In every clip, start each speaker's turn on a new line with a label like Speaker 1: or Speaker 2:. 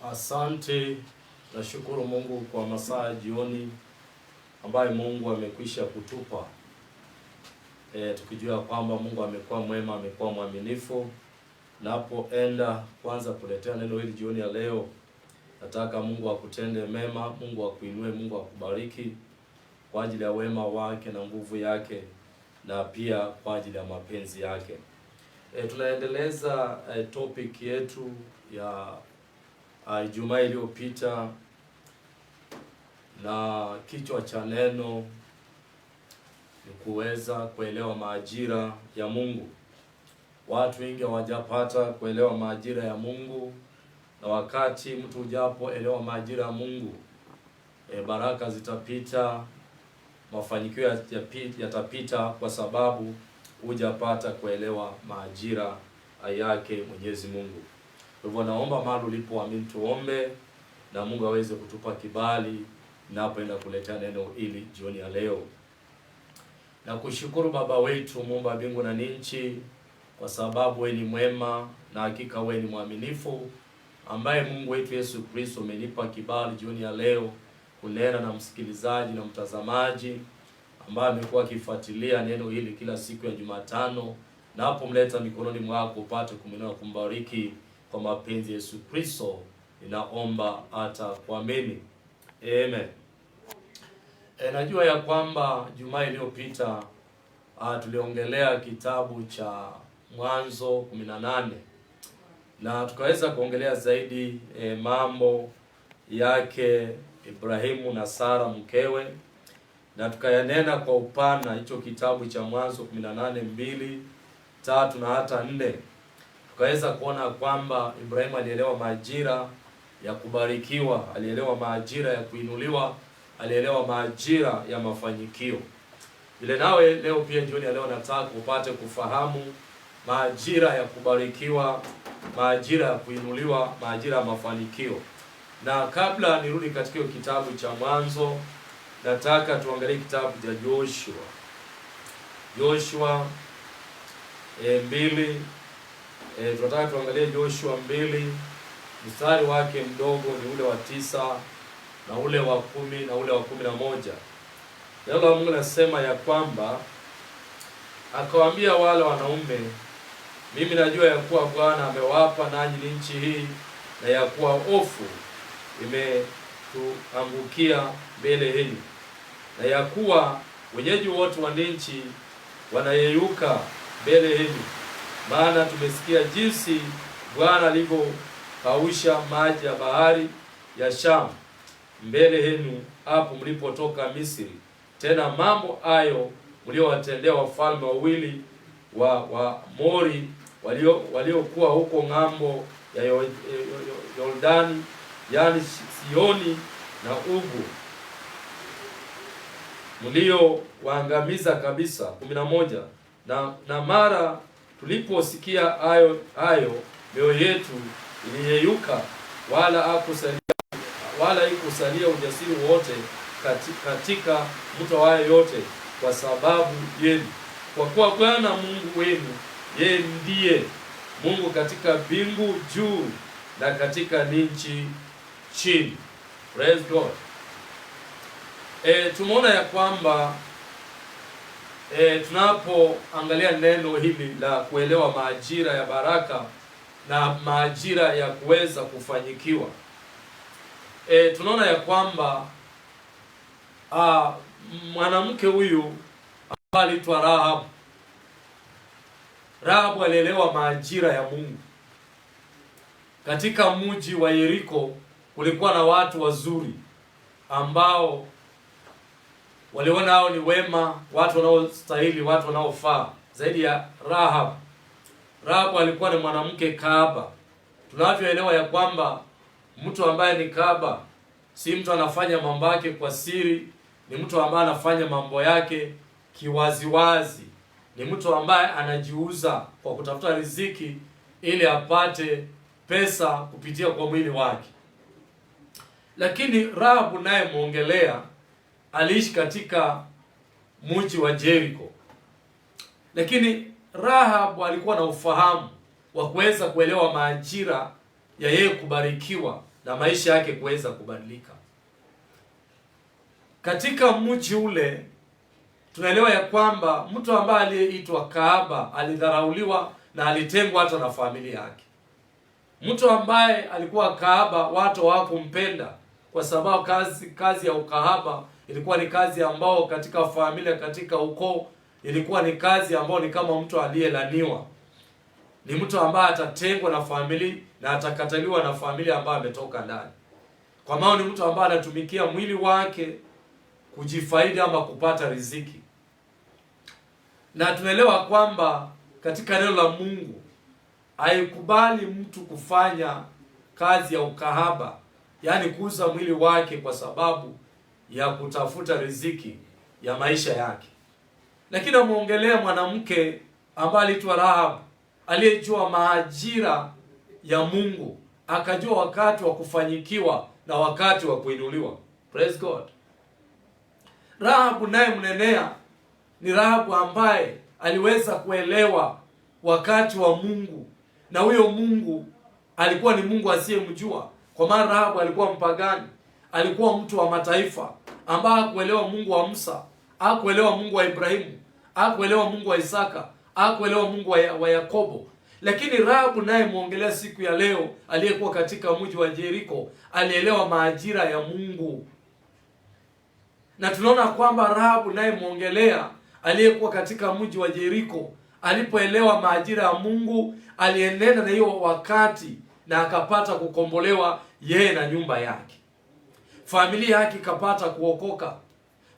Speaker 1: Asante, nashukuru Mungu kwa masaa ya jioni ambayo Mungu amekwisha kutupa. Tukijua kwamba Mungu amekuwa mwema, amekuwa mwaminifu. Napoenda kwanza kuletea neno hili jioni ya leo, nataka Mungu akutende mema, Mungu akuinue, Mungu akubariki kwa ajili ya wema wake na nguvu yake, na pia kwa ajili ya mapenzi yake. Tunaendeleza topic yetu ya Ijumaa iliyopita, na kichwa cha neno ni kuweza kuelewa majira ya Mungu. Watu wengi hawajapata kuelewa majira ya Mungu, na wakati mtu hujapoelewa majira ya Mungu, baraka zitapita, mafanikio yatapita, kwa sababu hujapata kuelewa majira yake Mwenyezi Mungu. Kwa hivyo naomba mahali ulipoamini tuombe na Mungu aweze kutupa kibali napoenda kuletea neno ili jioni ya leo. Na kushukuru Baba wetu Muumba mbingu na nchi, kwa sababu wewe ni mwema na hakika wewe ni mwaminifu, ambaye Mungu wetu Yesu Kristo umenipa kibali jioni ya leo kunena na msikilizaji na mtazamaji ambaye amekuwa akifuatilia neno hili kila siku ya Jumatano, na hapo mleta mikononi mwako upate kumwinua, kumbariki kwa mapenzi Yesu Kristo ninaomba hata kuamini. Amen. Najua ya kwamba Jumaa iliyopita tuliongelea kitabu cha Mwanzo 18, na tukaweza kuongelea zaidi mambo yake Ibrahimu na Sara mkewe, na tukayanena kwa upana hicho kitabu cha Mwanzo 18:2, 3 na hata 4. Tukaweza kuona kwamba Ibrahimu alielewa majira ya kubarikiwa, alielewa majira ya kuinuliwa, alielewa majira ya mafanikio. Ile nawe leo pia jioni ya leo nataka upate kufahamu majira ya kubarikiwa, majira ya kuinuliwa, majira ya mafanikio. Na kabla nirudi katika kitabu cha Mwanzo, nataka tuangalie kitabu cha Joshua 2. Tunataka tuangalie Joshua 2, mstari wake mdogo ni ule wa 9 na ule wa 10 na ule wa 11. Neno la Mungu nasema ya kwamba akawaambia wale wanaume, mimi najua ya kuwa Bwana amewapa nanyi nchi hii, na ya kuwa hofu imetuangukia mbele yenu, na ya kuwa wenyeji wote wa nchi wanayeyuka mbele yenu. Maana tumesikia jinsi Bwana alivyokausha maji ya bahari ya Shamu mbele yenu hapo mlipotoka Misri. Tena mambo hayo mliowatendea wafalme wawili wa Mori waliokuwa huko ng'ambo ya Yordani, yani Sioni na Ugu, mliowaangamiza kabisa. 11. Na mara tuliposikia hayo mioyo yetu iliyeyuka, wala ikusalia ujasiri wote katika mto haya yote kwa sababu yenu. Kwa kuwa Bwana Mungu wenu, yeye ndiye Mungu katika mbingu juu na katika nchi chini. Praise God. Tumeona ya kwamba tunapoangalia neno hili la kuelewa majira ya baraka na majira ya kuweza kufanyikiwa, tunaona ya kwamba mwanamke huyu ambaye aliitwa Rahabu alielewa majira ya Mungu. Katika mji wa Yeriko kulikuwa na watu wazuri ambao waliona hao ni wema, watu wanaostahili, watu wanaofaa zaidi ya Rahabu. Rahabu alikuwa ni mwanamke kahaba. Tunavyoelewa ya kwamba mtu ambaye ni kahaba si mtu anafanya mambo yake kwa siri, ni mtu ambaye anafanya mambo yake kiwaziwazi. Ni mtu ambaye anajiuza kwa kutafuta riziki ili apate pesa kupitia kwa mwili wake. Lakini Rahabu naye muongelea aliishi katika mji wa Jericho. Lakini Rahabu alikuwa na ufahamu wa kuweza kuelewa majira ya yeye kubarikiwa na maisha yake kuweza kubadilika. Katika mji ule tunaelewa ya kwamba mtu ambaye aliyeitwa kahaba alidharauliwa na alitengwa hata na familia yake. Mtu ambaye alikuwa kahaba watu hawakumpenda kwa sababu kazi ya ukahaba ilikuwa ni kazi ambao katika familia, katika ukoo, ilikuwa ni kazi ambao ni kama mtu aliyelaniwa. Ni mtu ambaye atatengwa na familia na atakataliwa na familia ambayo ametoka ndani. Kwa maana ni mtu ambaye anatumikia mwili wake kujifaidi ama kupata riziki. Na tunaelewa kwamba katika neno la Mungu haikubali mtu kufanya kazi ya ukahaba, yaani kuuza mwili wake kwa sababu ya kutafuta riziki ya maisha yake. Lakini amuongelea mwanamke ambaye aliitwa Rahab, aliyejua majira ya Mungu, akajua wakati wa kufanyikiwa na wakati wa kuinuliwa. Praise God. Rahab naye mnenea ni Rahab ambaye aliweza kuelewa wakati wa Mungu, na huyo Mungu alikuwa ni Mungu asiyemjua. Kwa maana Rahab alikuwa mpagani, alikuwa mtu wa mataifa ambaye hakuelewa Mungu wa Musa, hakuelewa Mungu wa Ibrahimu, hakuelewa Mungu wa Isaka, hakuelewa Mungu wa Yakobo. Lakini Rahab naye muongelea siku ya leo, aliyekuwa katika mji wa Jericho, alielewa majira ya Mungu. Na tunaona kwamba Rahab naye muongelea aliyekuwa katika mji wa Jericho, alipoelewa majira ya Mungu, alienenda na hiyo wakati na akapata kukombolewa yeye na nyumba yake. Familia yake ikapata kuokoka.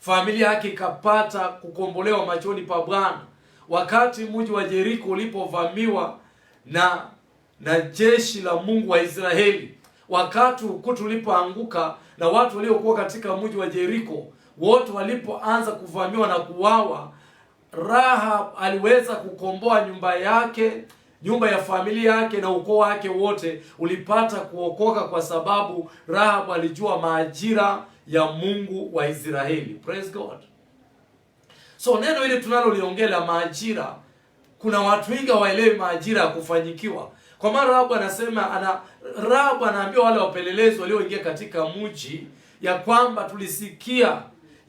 Speaker 1: Familia yake ikapata kukombolewa machoni pa Bwana. Wakati mji wa Jericho ulipovamiwa na jeshi la Mungu wa Israeli, wakati ukuta ulipoanguka na watu waliokuwa katika mji wa Jericho wote walipoanza kuvamiwa na kuuawa, Rahab aliweza kukomboa nyumba yake, nyumba ya familia yake na ukoo wake wote ulipata kuokoka kwa sababu Rahab alijua majira ya Mungu wa Israeli. Praise God. So neno hili tunaloliongelea majira, kuna watu wengi hawaelewi majira ya kufanyikiwa. Kwa maana Rahab anaambia wale wapelelezi walioingia katika mji ya kwamba tulisikia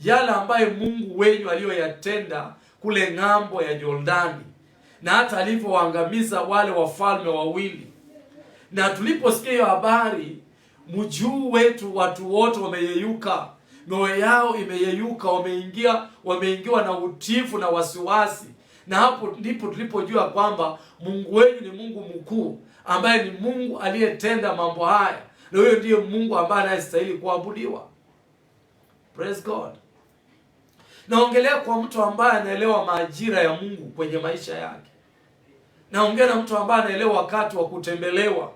Speaker 1: yale ambaye Mungu wenyu aliyoyatenda kule ng'ambo ya Jordani, na hata alivyowaangamiza wale wafalme wawili. Na tuliposikia hiyo habari, mji wetu watu wote wameyeyuka, mioyo yao imeyeyuka, wameingiwa na utifu na wasiwasi. Na hapo ndipo tulipojua kwamba Mungu wenu ni Mungu mkuu, ambaye ni Mungu aliyetenda mambo haya, na huyo ndiye Mungu ambaye anastahili kuabudiwa. Praise God. Naongelea kwa mtu ambaye anaelewa majira ya Mungu kwenye maisha yake. Naongea na mtu ambaye anaelewa wakati wa kutembelewa.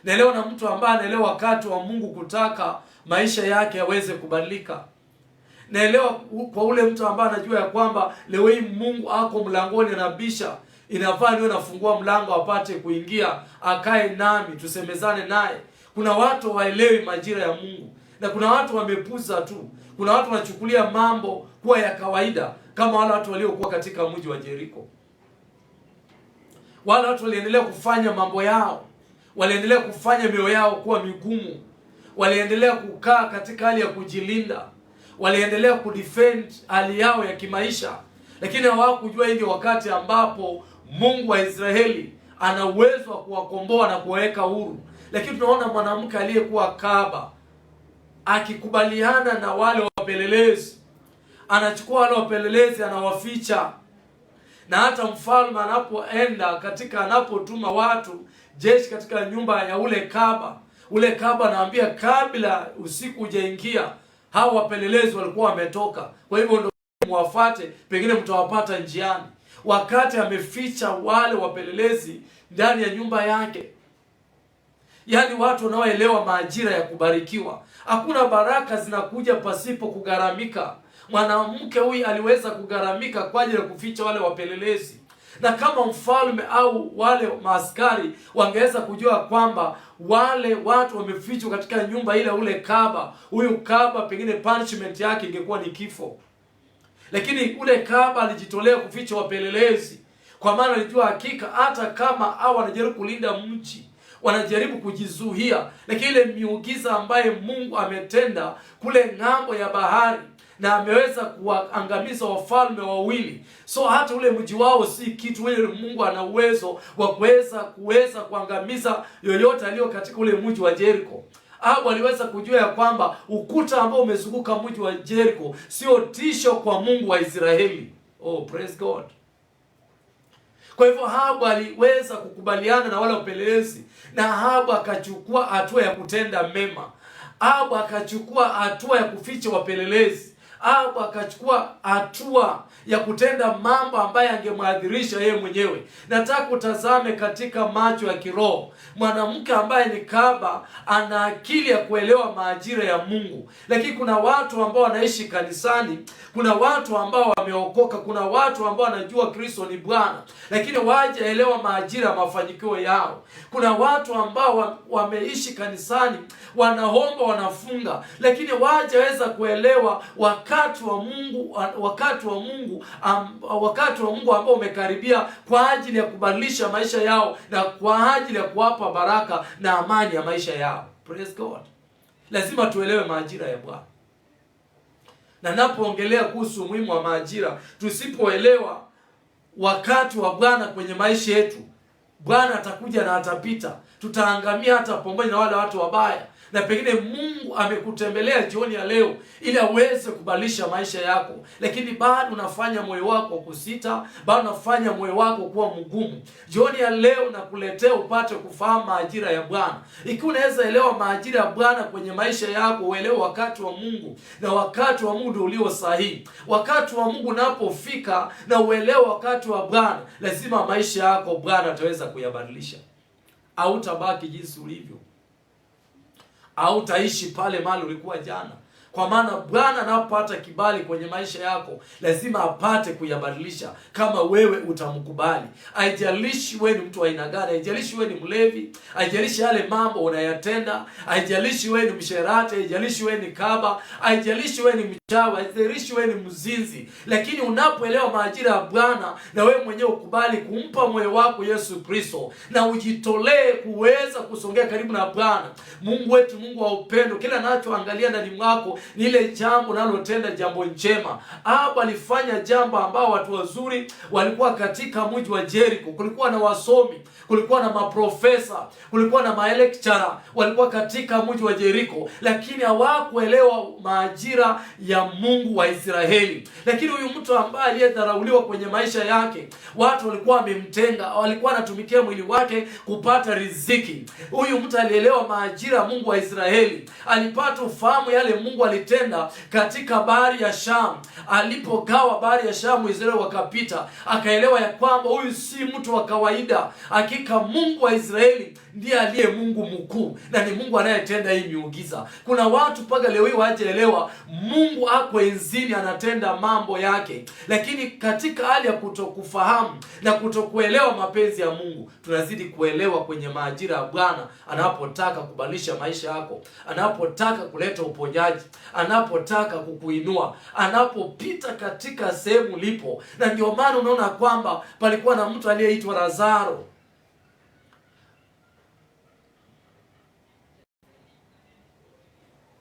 Speaker 1: Naelewa na mtu ambaye anaelewa wakati wa Mungu kutaka maisha yake yaweze kubadilika. Naelewa kwa ule mtu ambaye anajua ya kwamba leo hii Mungu ako mlangoni anabisha, inafaa niwe nafungua mlango apate kuingia, akae nami tusemezane naye. Kuna watu waelewi majira ya Mungu, na kuna watu wamepuza tu. Kuna watu wanachukulia mambo kuwa ya kawaida, kama wale watu waliokuwa katika mji wa Jericho. Wale watu waliendelea kufanya mambo yao, waliendelea kufanya mioyo yao kuwa migumu, waliendelea kukaa katika hali ya kujilinda, waliendelea kudefend hali yao ya kimaisha, lakini hawakujua hili wakati ambapo Mungu wa Israeli ana uwezo wa kuwakomboa na kuwaweka huru. Lakini tunaona mwanamke aliyekuwa kahaba akikubaliana na wale wapelelezi, anachukua wale wapelelezi anawaficha. Na hata mfalme anapotuma watu jeshi katika nyumba ya ule kahaba anaambia, kabla usiku hujaingia hao wapelelezi walikuwa wametoka, kwa hivyo ndio muwafuate, pengine mtawapata njiani. Wakati ameficha wale wapelelezi ndani ya nyumba yake. Yaani watu wanaoelewa majira ya kubarikiwa. Hakuna baraka zinakuja pasipo kugaramika. Mwanamke huyu aliweza kugaramika kwa ajili ya kuficha wale wapelelezi. Na kama mfalme au wale maaskari wangeweza kujua kwamba wale watu wamefichwa katika nyumba ile ule kahaba, huyu kahaba pengine punishment yake ingekuwa ni kifo. Lakini ule kahaba alijitolea kuficha wapelelezi, kwa maana alijua hakika hata kama hao wanajaribu kulinda mji, wanajaribu kujizuia, lakini ile miujiza ambaye Mungu ametenda kule ng'ambo ya bahari na ameweza kuangamiza wafalme wawili, so hata ule mji wao si kitu. Ile Mungu ana uwezo wa kuweza kuangamiza yoyote aliyo katika ule mji wa Jericho. Ahabu aliweza kujua ya kwamba ukuta ambao umezunguka mji wa Jericho sio tisho kwa Mungu wa Israeli. Oh, praise God. Kwa hivyo Ahabu aliweza kukubaliana na wale wapelelezi, na Ahabu akachukua hatua ya kutenda mema. Ahabu akachukua hatua ya kuficha wapelelezi. Ahabu akachukua hatua ya kutenda mambo ambaye angemwadhirisha yeye mwenyewe. Nataka utazame katika macho ya kiroho. Mwanamke ambaye ni kahaba ana akili ya kuelewa majira ya Mungu. Lakini kuna watu ambao wanaishi kanisani, kuna watu ambao wameokoka, kuna watu ambao wanajua Kristo ni Bwana, lakini hawajaelewa majira ya mafanikio yao. Kuna watu ambao wameishi kanisani, wanaomba, wanafunga, lakini hawajaweza kuelewa wakati wa Mungu ambao umekaribia kwa ajili ya kubadilisha maisha yao na kwa ajili ya kuwapa baraka na amani ya maisha yao. Praise God. Lazima tuelewe majira ya Bwana. Na napoongelea kuhusu umuhimu wa majira, tusipoelewa wakati wa Bwana kwenye maisha yetu, Bwana atakuja na atapita. Tutaangamia hata pamoja na wale watu wabaya. Na pengine Mungu amekutembelea jioni ya leo ili aweze kubadilisha maisha yako, lakini bado unafanya moyo wako kusita, bado unafanya moyo wako kuwa mgumu. Jioni ya leo nakuletea upate kufahamu majira ya Bwana. Ikiwa unaweza elewa majira ya Bwana kwenye maisha yako, uelewe wakati wa Mungu, na wakati wa Mungu ndio ulio sahihi. Wakati wa Mungu unapofika na uelewe wakati wa Bwana, lazima maisha yako Bwana ataweza kuyabadilisha. Hautabaki jinsi ulivyo, au utaishi pale mahali ulikuwa jana. Kwa maana Bwana anapopata kibali kwenye maisha yako, lazima apate kuyabadilisha kama wewe utamkubali. Haijalishi wewe ni mtu wa aina gani, haijalishi wewe ni mlevi, haijalishi yale mambo unayatenda, haijalishi wewe ni msherati, haijalishi wewe ni kaba, haijalishi wewe ni mchawi, haijalishi wewe ni mzinzi, lakini unapoelewa majira ya Bwana na wewe mwenyewe ukubali kumpa moyo wako Yesu Kristo na ujitolee kuweza kusongea karibu na Bwana. Mungu wetu, Mungu wa upendo, kila anachoangalia ndani mwako ni ile jambo nalotenda jambo njema. Ahabu alifanya jambo ambao watu wazuri walikuwa katika mji wa Jericho. Kulikuwa na wasomi, kulikuwa na maprofesa, kulikuwa na malecturer, walikuwa katika mji wa Jericho, lakini hawakuelewa majira ya Mungu wa Israeli. Lakini huyu mtu ambaye aliyedharauliwa kwenye maisha yake, watu walikuwa wamemtenga, walikuwa wanatumikia mwili wake kupata riziki. Huyu mtu alielewa majira ya Mungu wa Israeli, alipata ufahamu yale Mungu alitenda katika bahari ya Shamu. Alipogawa bahari ya Shamu, Israeli wakapita, akaelewa ya kwamba huyu si mtu wa kawaida. Hakika Mungu wa Israeli ndiye aliye Mungu mkuu, na ni Mungu anayetenda hii miujiza. Kuna watu mpaka leo hii hawajaelewa Mungu ako enzini, anatenda mambo yake, lakini katika hali ya kutokufahamu na kutokuelewa mapenzi ya Mungu, tunazidi kuelewa kwenye majira ya Bwana anapotaka kubadilisha maisha yako, anapotaka kuleta uponyaji, anapotaka kukuinua, anapopita katika sehemu lipo. Na ndio maana unaona kwamba palikuwa na mtu aliyeitwa Lazaro.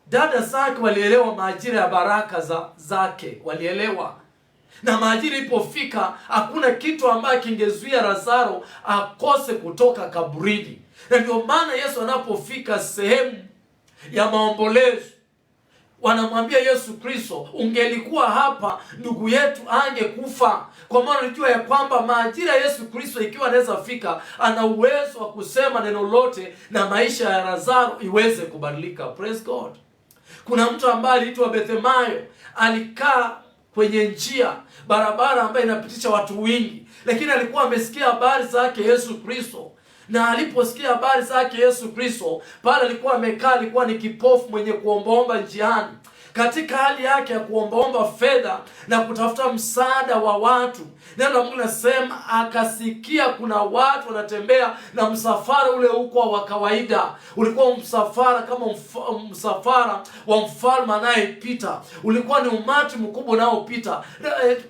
Speaker 1: Dada zake walielewa majira ya baraka zake, walielewa. Na majira ilipofika, hakuna kitu ambacho kingezuia Lazaro akose kutoka kaburini. Na ndio maana Yesu anapofika sehemu ya maombolezo, wanamwambia Yesu Kristo, ungelikuwa hapa ndugu yetu angekufa. Kwa maana unajua ya kwamba majira Yesu Kristo ikiwa anaweza fika, ana uwezo wa kusema neno lote na maisha ya Lazaro iweze kubadilika. Praise God. Kuna mtu ambaye aliitwa Bethemayo, alikaa kwenye njia, barabara ambayo inapitisha watu wengi, lakini alikuwa amesikia habari zake Yesu Kristo. Na aliposikia habari zake Yesu Kristo, pale alikuwa amekaa, alikuwa ni kipofu mwenye kuombaomba njiani. Katika hali yake ya kuombaomba fedha na kutafuta msaada wa watu, neno la Mungu linasema akasikia kuna watu wanatembea na msafara ule huko wa kawaida. Ulikuwa msafara kama msafara wa mfalme anayepita. Ulikuwa ni umati mkubwa unaopita.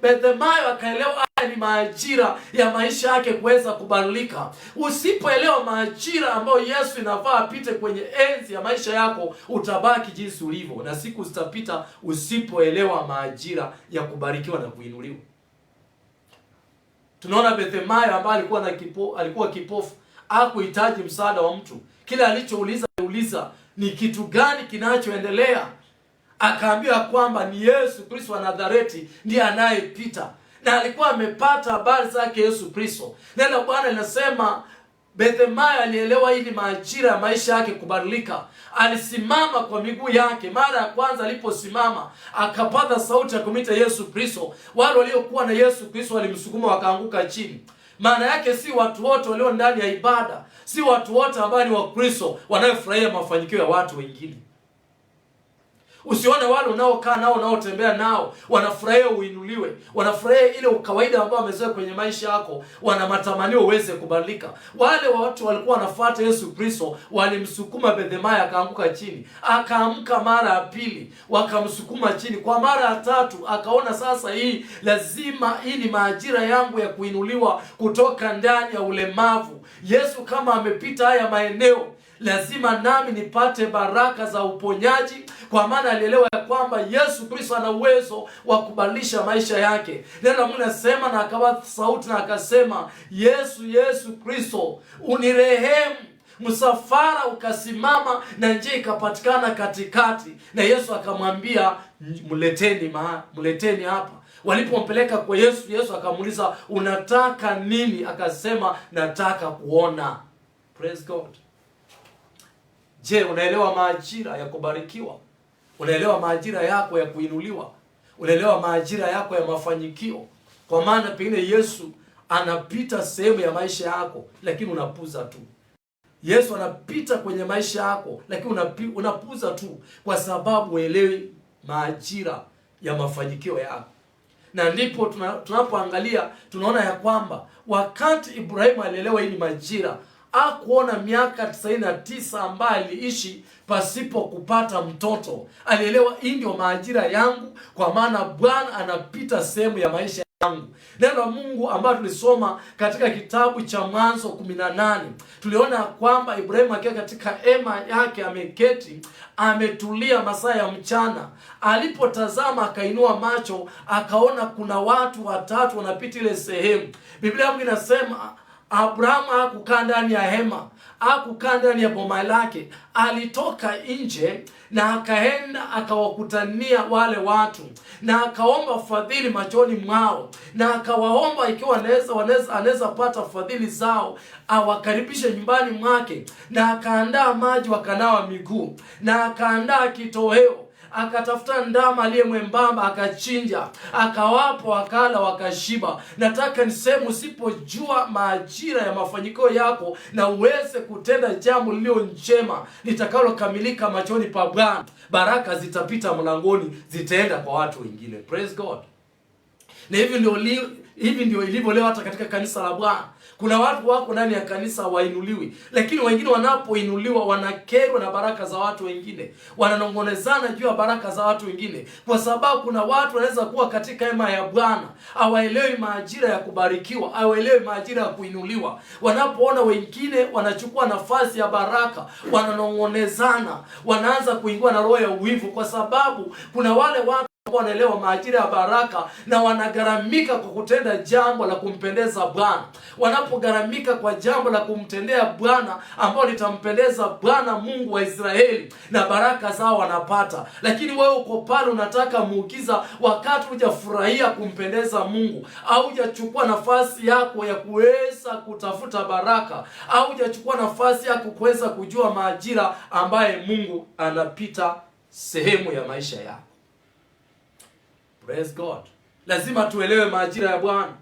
Speaker 1: Bethemayo akaelewa haya ni majira ya maisha yake kuweza kubadilika. Usipoelewa majira ambayo Yesu inafaa apite kwenye enzi ya maisha yako, utabaki jinsi ulivyo, na siku zitapita usipoelewa majira ya kubarikiwa na kuinuliwa. Tunaona Bethemayo ambaye alikuwa kipofu, hakuhitaji msaada wa mtu. Kila alichouliza ni kitu gani kinachoendelea, akaambiwa kwamba ni Yesu Kristo wa Nazareti ndiye anayepita, na alikuwa amepata habari zake Yesu Kristo. Neno Bwana linasema Bethemayo alielewa hili majira ya maisha yake kubadilika. Alisimama kwa miguu yake. Mara ya kwanza aliposimama, akapata sauti ya kumita Yesu Kristo. Wale waliokuwa na Yesu Kristo walimsukuma, wakaanguka chini. Maana yake si watu wote walio ndani ya ibada, si watu wote ambao ni wa Kristo wanayofurahia mafanikio ya watu wengine. Usione wale unaokaa nao, unaotembea nao wanafurahia uinuliwe, wanafurahia ile ukawaida ambao wamezoea kwenye maisha yako, wana matamanio uweze kubadilika. Wale watu walikuwa wanafuata Yesu Kristo, walimsukuma Bethemayo akaanguka chini. Akaamka mara ya pili, wakamsukuma chini. Kwa mara ya tatu akaona sasa hii ni majira yangu ya kuinuliwa kutoka ndani ya ulemavu. Yesu kama amepita haya maeneo, lazima nami nipate baraka za uponyaji, kwa maana alielewa ya kwamba Yesu Kristo ana uwezo wa kubadilisha maisha yake. Neno la Mungu linasema, na akawa sauti na akasema, Yesu Kristo, unirehemu. Msafara ukasimama na njia ikapatikana katikati, na Yesu akamwambia, mleteni hapa. Walipompeleka kwa Yesu, Yesu akamuuliza, unataka nini? Akasema, nataka kuona. Praise God. Je, unaelewa majira ya kubarikiwa? Unaelewa majira yako ya kuinuliwa? Unaelewa majira yako ya mafanikio? Kwa maana pengine Yesu anapita sehemu ya maisha yako, lakini unapuza tu. Yesu anapita kwenye maisha yako, lakini unapuza tu, kwa sababu uelewi majira ya mafanikio yako. Na ndipo tunapoangalia tunaona ya kwamba wakati Ibrahimu alielewa hili majira, hakuona miaka 99 ambayo aliishi pasipo kupata mtoto. Alielewa hii ndio majira yangu, kwa maana Bwana anapita sehemu ya maisha yangu. Neno la Mungu ambalo tulisoma katika kitabu cha Mwanzo 18, tuliona kwamba Ibrahimu akiwa katika hema yake ameketi, ametulia masaa ya mchana. Alipotazama akainua macho, akaona kuna watu watatu wanapita ile sehemu. Biblia yangu inasema Abrahamu hakukaa ndani ya hema, hakukaa ndani ya boma lake. Alitoka nje na akaenda akawakutania wale watu, na akaomba fadhili machoni mwao, na akawaomba ikiwa anaweza pata fadhili zao awakaribishe nyumbani mwake. Na akaandaa maji wakanawa miguu, na akaandaa kitoweo, akatafuta ndama aliye mwembamba akachinja, akawapo wakala wakashiba. Nataka niseme, usipojua majira ya mafanikio yako na uweze kutenda jambo lililo njema litakalokamilika machoni pa Bwana, baraka zitapita mlangoni, zitaenda kwa watu wengine. Praise God. Na hivi ndio ilivyo leo hata katika kanisa la Bwana. Kuna watu wako ndani ya kanisa wainuliwi, lakini wengine wanapoinuliwa wanakerwa na baraka za watu wengine, wananongonezana juu ya baraka za watu wengine, kwa sababu kuna watu wanaweza kuwa katika hema ya Bwana hawaelewi majira ya kubarikiwa, hawaelewi majira ya kuinuliwa. Wanapoona wengine wanachukua nafasi ya baraka, wananongonezana, wanaanza kuingiwa na roho ya uwivu, kwa sababu kuna wale watu wanaelewa majira ya baraka na wanagaramika kwa kutenda jambo la kumpendeza Bwana. Wanapogaramika kwa jambo la kumtendea Bwana ambao litampendeza Bwana Mungu wa Israeli, na baraka zao wanapata. Lakini wewe uko pale unataka muujiza, wakati hujafurahia kumpendeza Mungu, au hujachukua nafasi yako ya kuweza kutafuta baraka, au hujachukua nafasi yako kuweza kujua majira ambaye Mungu anapita sehemu ya maisha yako. Praise God. Lazima tuelewe majira ya Bwana.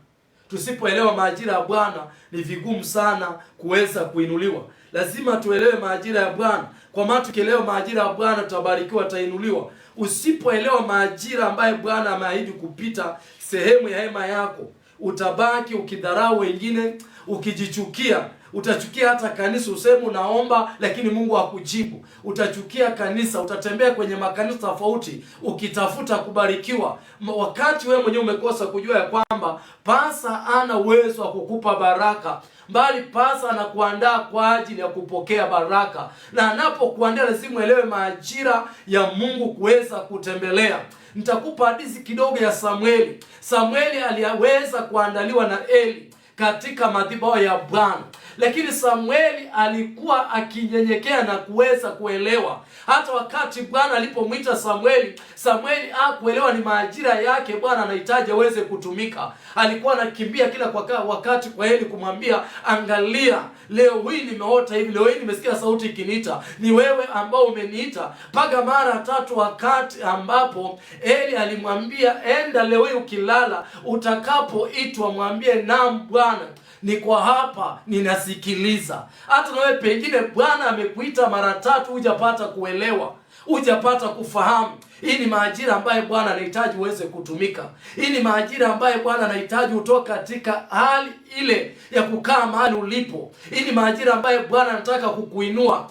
Speaker 1: Tusipoelewa majira ya Bwana ni vigumu sana kuweza kuinuliwa. Lazima tuelewe majira ya Bwana, kwa maana tukielewa majira ya Bwana tutabarikiwa, tutainuliwa. Usipoelewa majira ambaye Bwana ameahidi kupita sehemu ya hema yako, utabaki ukidharau wengine, ukijichukia, Utachukia hata kanisa, useme unaomba lakini Mungu hakujibu. Utachukia kanisa, utatembea kwenye makanisa tofauti ukitafuta kubarikiwa, wakati wewe mwenyewe umekosa kujua ya kwamba pasa ana uwezo wa kukupa baraka, bali pasa anakuandaa kwa ajili ya kupokea baraka. Na anapokuandaa lazima uelewe majira ya Mungu kuweza kutembelea. Nitakupa hadithi kidogo ya Samueli. Samueli aliweza kuandaliwa na Eli katika madhabahu ya Bwana, lakini Samueli alikuwa akinyenyekea na kuweza kuelewa. Hata wakati Bwana alipomwita Samueli, Samueli hakuelewa ni majira yake Bwana anahitaji aweze kutumika. Alikuwa anakimbia kila wakati kwa Eli kumwambia, angalia, leo hii nimeota hivi, leo hii nimesikia sauti ikiniita, ni wewe ambao umeniita. Mpaka mara 3 wakati ambapo Eli alimwambia, enda leo hii ukilala, utakapoitwa mwambie, naam Bwana, niko hapa ninasikiliza. Hata nawe pengine Bwana amekuita mara 3 hujapata kuelewa, hujapata kufahamu. Hii ni majira ambayo Bwana anahitaji uweze kutumika. Hii ni majira ambayo Bwana anahitaji utoka katika hali ile ya kukaa mahali ulipo. Hii ni majira ambayo Bwana anataka kukuinua.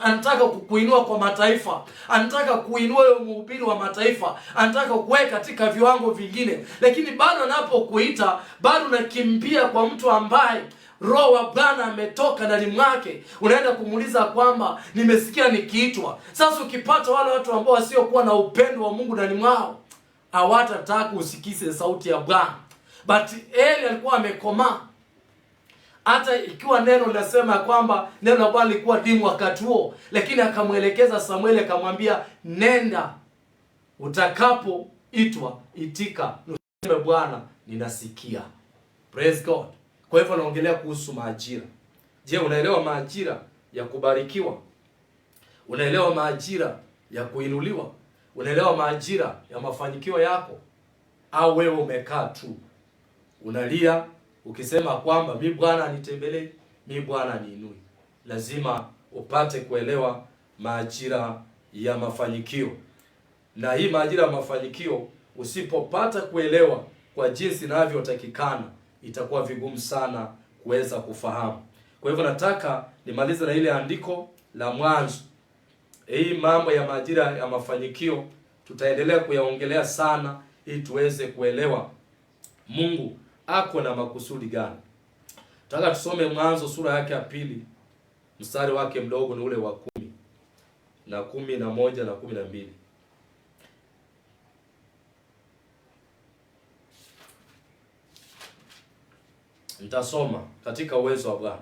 Speaker 1: Anataka kukuinua kwa mataifa. Anataka kuinua wewe mhubiri wa mataifa. Anataka kuweka katika viwango vingine. Lakini bado anapokuita, bado unakimbia kwa mtu ambaye Roho wa Bwana ametoka ndani mwake. Unaenda kumuuliza kwamba nimesikia nikiitwa. Sasa ukipata wale watu ambao wasiokuwa na upendo wa Mungu ndani mwao, hawatataka usikize sauti ya Bwana. But Eli alikuwa amekomaa. Hata ikiwa neno linasema kwamba neno la Bwana lilikuwa dimu wakati huo, lakini akamwelekeza Samueli akamwambia, nenda, utakapoitwa itika, useme Bwana ninasikia. Praise God. Kwa hivyo naongelea kuhusu majira. Je, unaelewa majira ya kubarikiwa? Unaelewa majira ya kuinuliwa? Unaelewa majira ya mafanikio yako? Au wewe umekaa tu unalia ukisema kwamba mi Bwana nitembelee, mi Bwana niinue? Lazima upate kuelewa majira ya mafanikio. Na hii majira ya mafanikio usipopata kuelewa kwa jinsi inavyotakikana, itakuwa vigumu sana kuweza kufahamu. Kwa hivyo nataka nimalize na ile andiko la Mwanzo. Hii mambo ya majira ya mafanikio tutaendelea kuyaongelea sana ili tuweze kuelewa Mungu ako na makusudi gani. Nataka tusome Mwanzo sura yake ya 2, mstari wake mdogo ni ule wa 10 na 11 na 12. Nitasoma katika uwezo wa Bwana.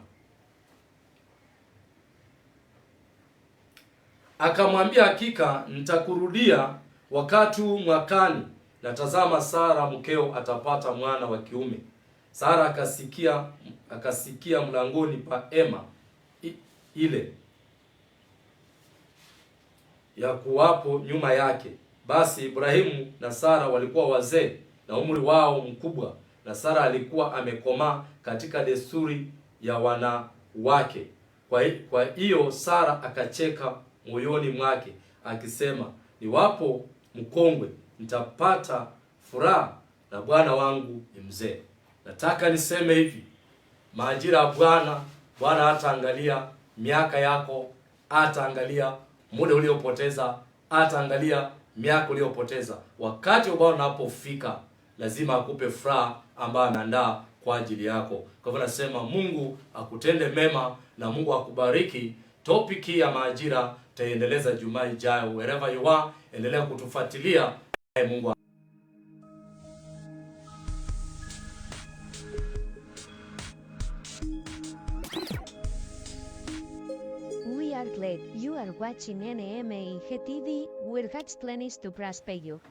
Speaker 1: Akamwambia, hakika nitakurudia wakati mwakani, na tazama Sara mkeo atapata mwana wa kiume. Sara akasikia mlangoni pa hema ile ya kuwapo nyuma yake. Basi Ibrahimu na Sara walikuwa wazee na umri wao mkubwa, na Sara alikuwa amekomaa katika desturi ya wanawake. Kwa hiyo Sara akacheka moyoni mwake akisema, niwapo mkongwe nitapata furaha, na bwana wangu ni mzee. Nataka niseme hivi, majira ya Bwana, Bwana hataangalia miaka yako, hataangalia muda uliopoteza, hataangalia miaka uliyopoteza. Wakati wa Bwana unapofika, lazima akupe furaha ambayo ameandaa kwa ajili yako. Kwa hivyo nasema Mungu akutende mema na Mungu akubariki. Topic ya majira taendeleza Jumaa ijayo. Wherever you are, endelea kutufuatilia. Mungu
Speaker 2: We are glad you are watching NMIG TV, where God's plan is to prosper you.